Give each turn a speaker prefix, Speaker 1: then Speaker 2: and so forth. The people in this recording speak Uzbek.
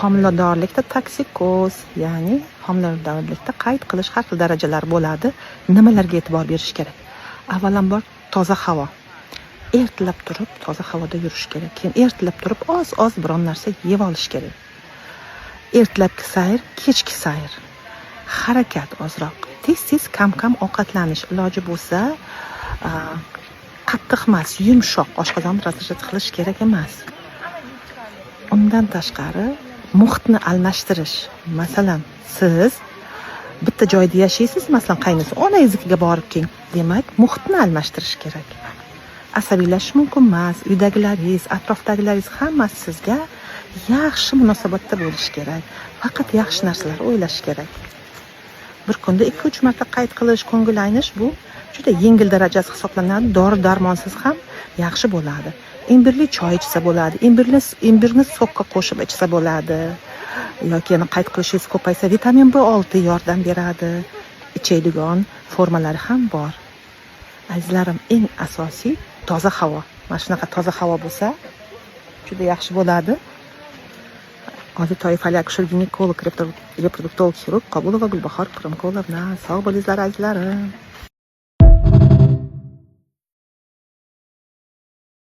Speaker 1: Homiladorlikda toksikoz, ya'ni homiladorlikda qayd qilish har xil darajalar bo'ladi. Nimalarga e'tibor berish kerak? Avvalambor toza havo. Ertalab turib toza havoda yurish kerak. Keyin ertalab turib oz biron narsa yeb olish kerak. Ertalabki sayr, kechki sayr. Harakat ozroq. Tez kam ovqatlanish, iloji bo'lsa qattiq emas, yumshoq oshqozon razryad qilish kerak emas. Undan tashqari muhitni almashtirish. Masalan, siz bitta joyda yashaysiz, masalan, qaynisi onangizga borib keling. Demak, muhitni almashtirish kerak. Asabiylashish mumkin emas. Uydagilaringiz, atrofdagilaringiz hammasi sizga yaxshi munosabatda bo'lish kerak. Faqat yaxshi narsalar o'ylash kerak. Bir kunda 2-3 marta qayd qilish, ko'ngil aynish bu juda yengil darajasi hisoblanadi. Dori-darmonsiz ham yaxshi bo'ladi. Imbirli choy ichsa bo'ladi. Imbirni sokka qo'shib ichsa bo'ladi. Yoki yana qayd qilishingiz ko'paysa vitamin B6 yordam beradi. Ichadigan formalari ham bor. Azizlarim, eng asosiy toza havo. Mana shunaqa toza havo bo'lsa juda yaxshi bo'ladi. Hozir toifali akusher-ginekolog, reproduktolog xirurg Qobulova Gulbahor Pirimkolovna. Sog' bo'linglar azizlarim.